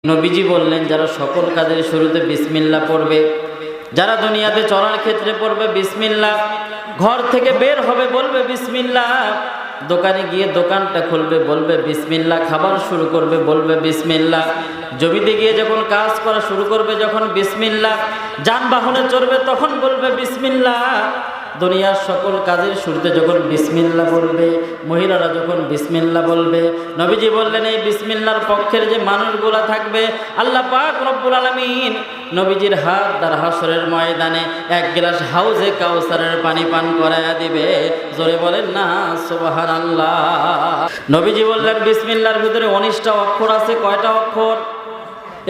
নবীজি বললেন, যারা সকল কাজের শুরুতে বিসমিল্লাহ পড়বে, যারা দুনিয়াতে চলার ক্ষেত্রে পড়বে বিসমিল্লাহ, ঘর থেকে বের হবে বলবে বিসমিল্লাহ, দোকানে গিয়ে দোকানটা খুলবে বলবে বিসমিল্লাহ, খাবার শুরু করবে বলবে বিসমিল্লাহ, জমিতে গিয়ে যখন কাজ করা শুরু করবে যখন বিসমিল্লাহ, যানবাহনে চড়বে তখন বলবে বিসমিল্লাহ। দুনিয়ার সকল কাজের শুরুতে যখন বিসমিল্লাহ বলবে, মহিলারা যখন বিসমিল্লাহ বলবে, নবীজি বললেন এই বিসমিল্লাহর পক্ষের যে মানুষগুলা থাকবে, আল্লাহ পাক রব্বুল আলামিন নবীজির হাত দ্বারা হাসরের ময়দানে এক গ্লাস হাউজে কাউসারের পানি পান করায়া দিবে। জোরে বলেন না সুবহানাল্লাহ। নবীজি বললেন বিসমিল্লাহর ভিতরে 19টা অক্ষর আছে। কয়টা অক্ষর?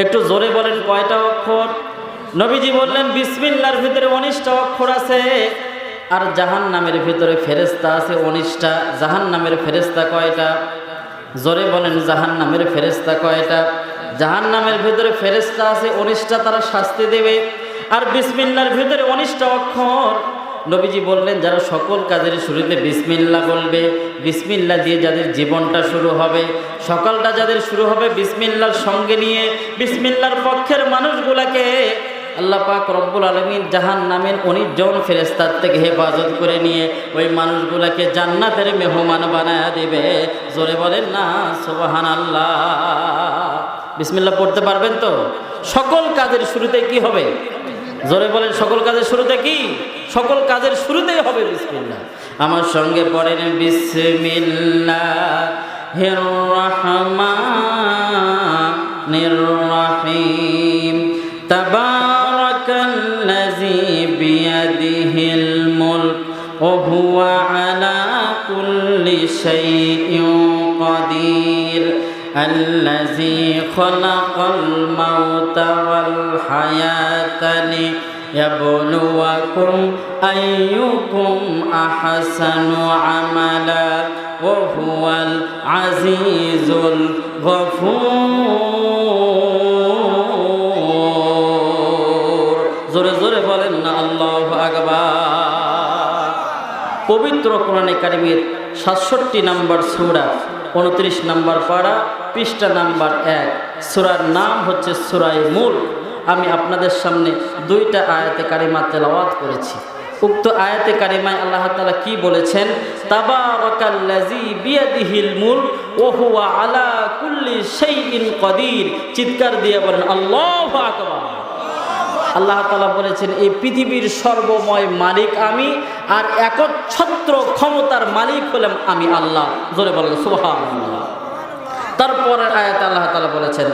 একটু জোরে বলেন কয়টা অক্ষর? নবীজি বললেন বিসমিল্লাহর ভিতরে 19টা অক্ষর আছে। আর জাহান্নামের ভিতরে ফেরেশতা আছে 19টা। জাহান্নামের ফেরেশতা কয়টা? জোরে বলেন জাহান্নামের ফেরেশতা কয়টা? জাহান্নামের ভিতরে ফেরেশতা আছে 19টা, তারা শাস্তি দেবে। আর বিসমিল্লাহর ভিতরে 19টা অক্ষর। নবীজি বললেন যারা সকল কাজের শুরুতে বিসমিল্লাহ বলবে, বিসমিল্লাহ দিয়ে যাদের জীবনটা শুরু হবে, সকালটা যাদের শুরু হবে বিসমিল্লাহর সঙ্গে নিয়ে, বিসমিল্লাহর পক্ষের মানুষগুলাকে আল্লাহ পাক রব্বুল আলামিন জাহান্নামের 19 জন ফেরেশতার থেকে হেফাজত করে নিয়ে ওই মানুষগুলাকে জান্নাতের মেহমান বানায়া দিবে। জোরে বলেন না সুবহানাল্লাহ। বিসমিল্লাহ পড়তে পারবেন তো? সকল কাজের শুরুতে কি হবে? জোরে বলেন সকল কাজের শুরুতে কি? সকল কাজের শুরুতেই হবে বিসমিল্লাহ। আমার সঙ্গে পড়েন বিসমিল্লাহির রহমানির রহিম। তাবারাকাল্লাযী বিয়াদিহিল মুলক ওয়া হুয়া আলা কুল্লি শাইইন কাদির। الذي خلق الموت والحياة ليبلوكم أيكم أحسن عملا وهو العزيز الغفور. জোরে জোরে বলেন না আল্লাহু আকবার। পবিত্র কোরআনে কারিমের 67 নম্বর সূরা, 29 নম্বর পারা, পৃষ্ঠা নাম্বার 1। সূরার নাম হচ্ছে সূরায়ে মুলক। আমি আপনাদের সামনে 2টা আয়াতে কারিমা তেলাওয়াত করেছি। উক্ত আয়াতে কারিমায় আল্লাহ তাআলা কি বলেছেন? তাবারাকাল্লাযী বিয়াদিহিল মুলক ওয়া হুয়া আলা কুল্লি শাইইন কাদির। চিৎকার দিয়ে বলেন আল্লাহু আকবার। আল্লাহ তাআলা বলেছেন এই পৃথিবীর সর্বময় মালিক আমি, আর একচ্ছত্র ক্ষমতার মালিক হলাম আমি আল্লাহ। জোরে বলেন সুবহানাল্লাহ। তারপরের আয়াতে আল্লাহ তাআলা বলেছেন